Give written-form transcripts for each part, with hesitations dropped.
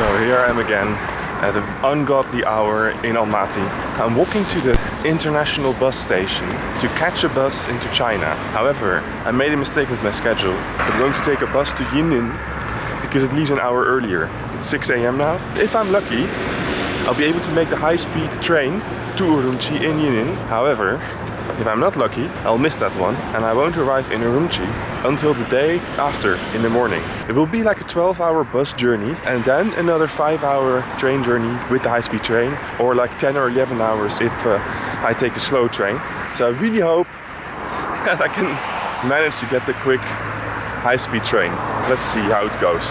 So here I am again at an ungodly hour in Almaty. I'm walking to the international bus station to catch a bus into China. However, I made a mistake with my schedule. I'm going to take a bus to Yinin because it leaves an hour earlier. It's 6 a.m. now. If I'm lucky, I'll be able to make the high-speed train to Urumqi in Yinin. However, if I'm not lucky, I'll miss that one and I won't arrive in Urumqi until the day after in the morning. It will be like a 12-hour bus journey and then another 5-hour train journey with the high-speed train, or like 10 or 11 hours if I take the slow train. So I really hope that I can manage to get the quick high-speed train. Let's see how it goes.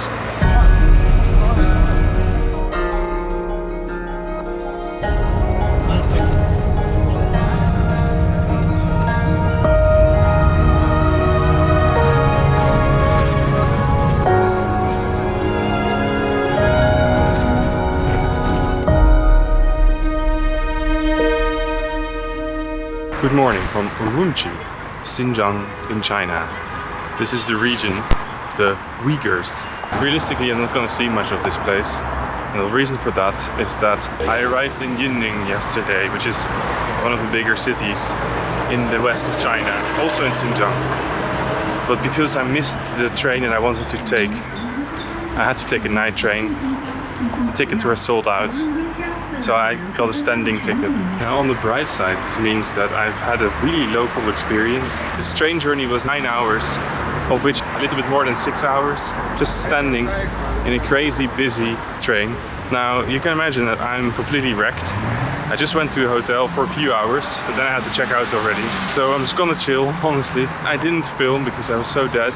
Good morning from Urumqi, Xinjiang in China. This is the region of the Uyghurs. Realistically, I'm not going to see much of this place. And the reason for that is that I arrived in Yinning yesterday, which is one of the bigger cities in the west of China, also in Xinjiang. But because I missed the train that I wanted to take, I had to take a night train. The tickets were sold out, so I got a standing ticket. Now on the bright side, this means that I've had a really local experience. This train journey was 9 hours, of which a little bit more than 6 hours just standing in a crazy busy train. Now you can imagine that I'm completely wrecked. I just went to a hotel for a few hours, but then I had to check out already. So I'm just gonna chill, honestly. I didn't film because I was so dead,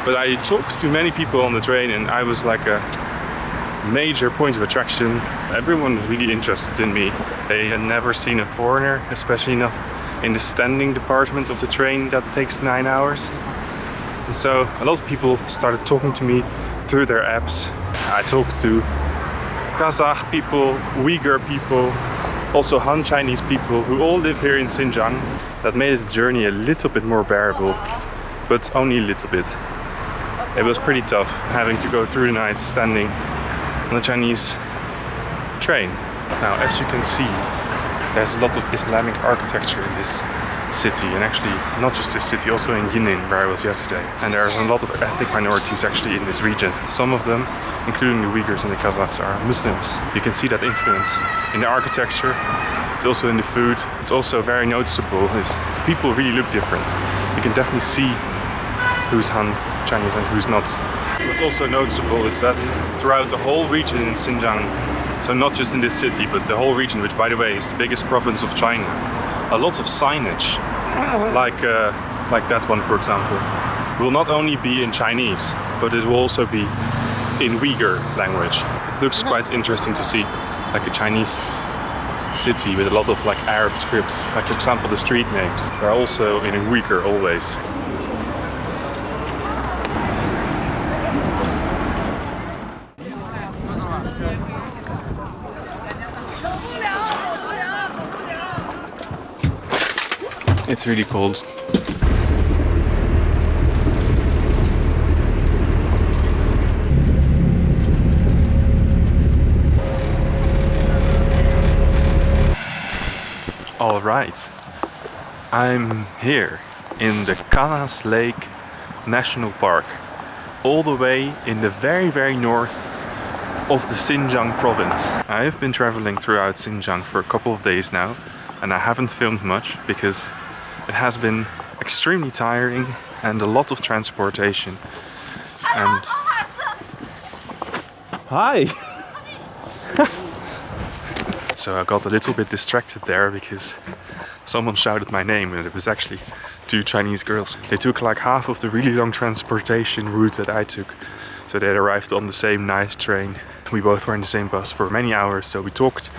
but I talked to many people on the train and I was like a major point of attraction. Everyone was really interested in me. They had never seen a foreigner, especially not in the standing department of the train that takes 9 hours. And so a lot of people started talking to me through their apps. I talked to Kazakh people, Uyghur people, also Han Chinese people who all live here in Xinjiang. That made the journey a little bit more bearable, but only a little bit. It was pretty tough having to go through the night standing on the Chinese train. Now, as you can see, there's a lot of Islamic architecture in this city, and actually not just this city, also in Yinin, where I was yesterday. And there's a lot of ethnic minorities actually in this region. Some of them, including the Uyghurs and the Kazakhs, are Muslims. You can see that influence in the architecture, but also in the food. It's also very noticeable is people really look different. You can definitely see who's Han Chinese and who's not. What's also noticeable is that throughout the whole region in Xinjiang, so not just in this city, but the whole region, which by the way is the biggest province of China, a lot of signage, like that one for example, will not only be in Chinese, but it will also be in Uyghur language. It looks quite interesting to see like a Chinese city with a lot of like Arab scripts, like for example the street names are also in Uyghur always. It's really cold. All right, I'm here in the Kanas Lake National Park, all the way in the very north of the Xinjiang province. I have been traveling throughout Xinjiang for a couple of days now, and I haven't filmed much because it has been extremely tiring and a lot of transportation. And hi! So I got a little bit distracted there because someone shouted my name, and it was actually 2 Chinese girls. They took like half of the really long transportation route that I took. So they arrived on the same night train. We both were in the same bus for many hours, so we talked.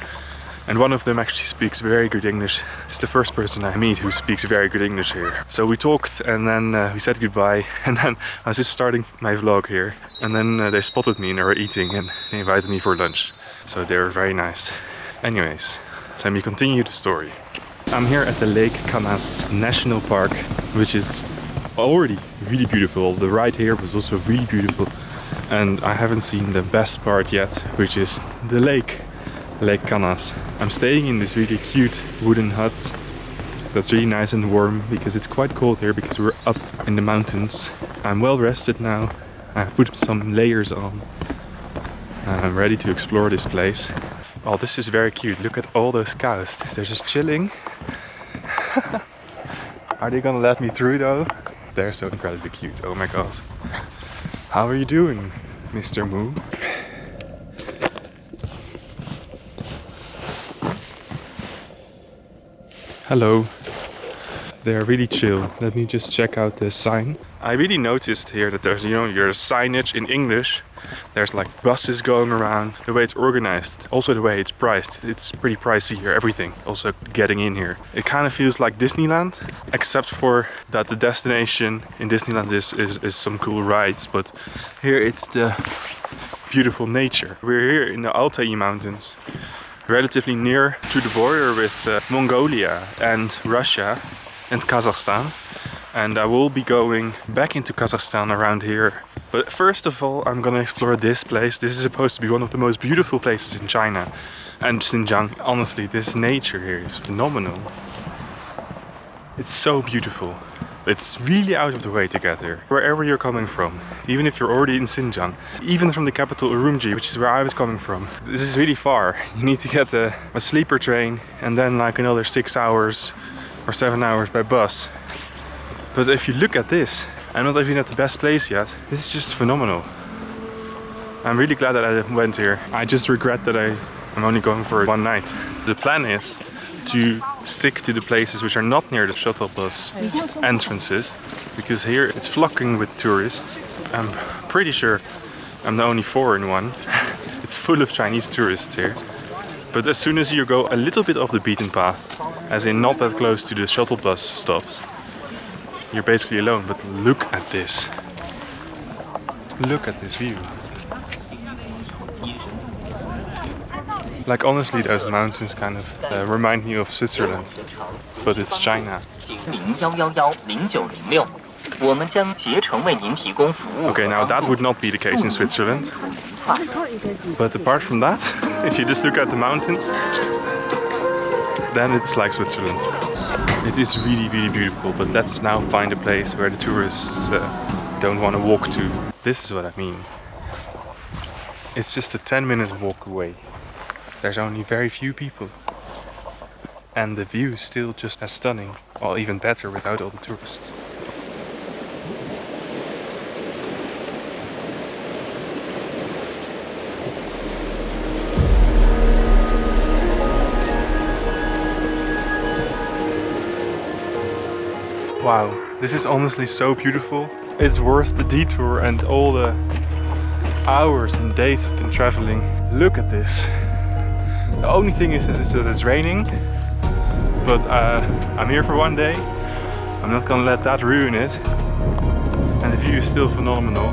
And one of them actually speaks very good English. It's the first person I meet who speaks very good English here. So we talked, and then we said goodbye, and then I was just starting my vlog here. And then they spotted me and they were eating, and they invited me for lunch. So they were very nice. Anyways, let me continue the story. I'm here at the Lake Kanas National Park, which is already really beautiful. The ride here was also really beautiful. And I haven't seen the best part yet, which is the lake, Lake Canas. I'm staying in this really cute wooden hut that's really nice and warm because it's quite cold here because we're up in the mountains. I'm well rested now. I've put some layers on. I'm ready to explore this place. Oh, this is very cute. Look at all those cows. They're just chilling. Are they gonna let me through though? They're so incredibly cute. Oh my god. How are you doing, Mr. Moo? Hello. They're really chill. Let me just check out the sign. I really noticed here that there's, your signage in English. There's like buses going around. The way it's organized, also the way it's priced. It's pretty pricey here, everything. Also getting in here. It kind of feels like Disneyland, except for that the destination in Disneyland is some cool rides. But here it's the beautiful nature. We're here in the Altai Mountains, relatively near to the border with Mongolia and Russia and Kazakhstan, and I will be going back into Kazakhstan around here. But first of all, I'm gonna explore this place. This is supposed to be one of the most beautiful places in China and Xinjiang. Honestly, this nature here is phenomenal. It's so beautiful. It's really out of the way to get here. Wherever you're coming from, even if you're already in Xinjiang, even from the capital Urumqi, which is where I was coming from, this is really far. You need to get a sleeper train and then like another 6 hours or 7 hours by bus. But if you look at this, I'm not even at the best place yet. This is just phenomenal. I'm really glad that I went here. I just regret that I'm only going for one night. The plan is to stick to the places which are not near the shuttle bus entrances, because here it's flocking with tourists. I'm pretty sure I'm the only foreign one. It's full of Chinese tourists here. But as soon as you go a little bit off the beaten path, as in not that close to the shuttle bus stops, you're basically alone. But look at this. Look at this view. Like honestly, those mountains kind of remind me of Switzerland, but it's China. Okay, now that would not be the case in Switzerland. But apart from that, if you just look at the mountains, then it's like Switzerland. It is really, really beautiful, but let's now find a place where the tourists don't want to walk to. This is what I mean. It's just a 10-minute walk away. There's only very few people. And the view is still just as stunning, or even better without all the tourists. Wow, this is honestly so beautiful. It's worth the detour and all the hours and days I've been traveling. Look at this. The only thing is that it's raining, but I'm here for one day. I'm not gonna let that ruin it. And the view is still phenomenal.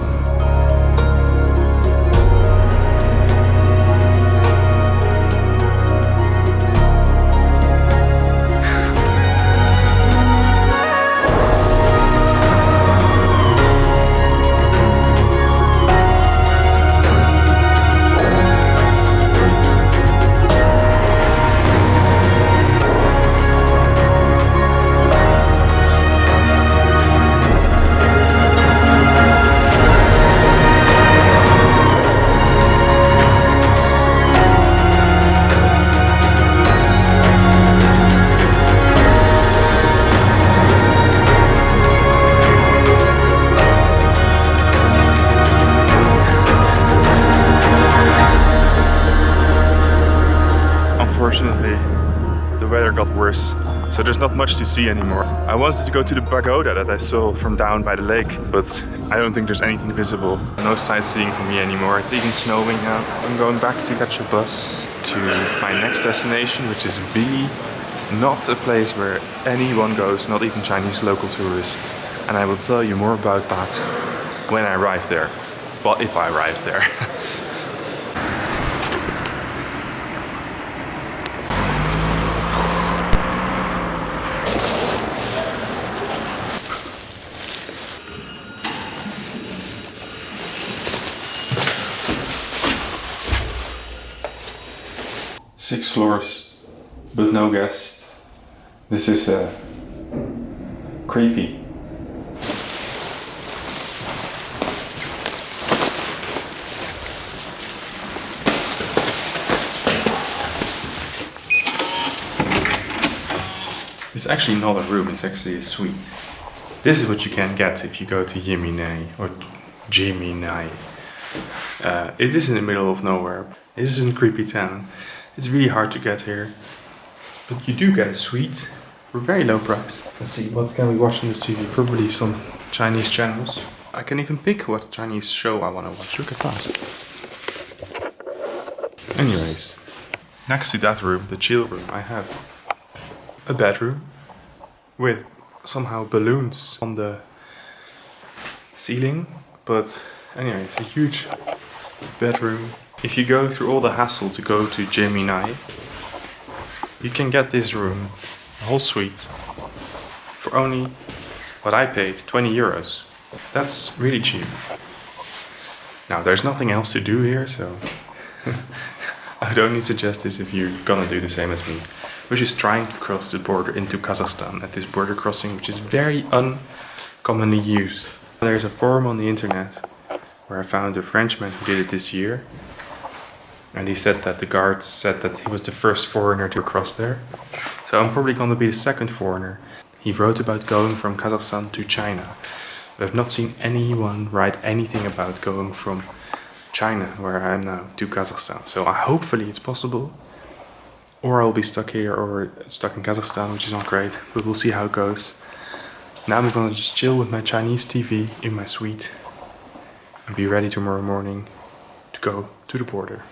Unfortunately, the weather got worse, so there's not much to see anymore. I wanted to go to the pagoda that I saw from down by the lake, but I don't think there's anything visible. No sightseeing for me anymore. It's even snowing now. I'm going back to catch a bus to my next destination, which is Vili. Not a place where anyone goes, not even Chinese local tourists. And I will tell you more about that when I arrive there. Well, if I arrive there. 6 floors, but no guests. This is creepy. It's actually not a room, it's actually a suite. This is what you can get if you go to Yeminei or Jiminai. It is in the middle of nowhere. It is in a creepy town. It's really hard to get here. But you do get a suite for a very low price. Let's see, what can we watch on this TV? Probably some Chinese channels. I can even pick what Chinese show I want to watch. Look at that. Anyways, next to that room, the chill room, I have a bedroom with somehow balloons on the ceiling. But anyway, it's a huge bedroom. If you go through all the hassle to go to Jiminai, you can get this room, a whole suite, for only what I paid, 20 euros. That's really cheap. Now, there's nothing else to do here, so I would only suggest this if you're gonna do the same as me, which is trying to cross the border into Kazakhstan at this border crossing, which is very uncommonly used. There's a forum on the internet where I found a Frenchman who did it this year, and he said that the guards said that he was the first foreigner to cross there. So I'm probably going to be the second foreigner. He wrote about going from Kazakhstan to China. But I've not seen anyone write anything about going from China, where I am now, to Kazakhstan. So hopefully it's possible. Or I'll be stuck here or stuck in Kazakhstan, which is not great, but we'll see how it goes. Now I'm gonna just chill with my Chinese TV in my suite and be ready tomorrow morning to go to the border.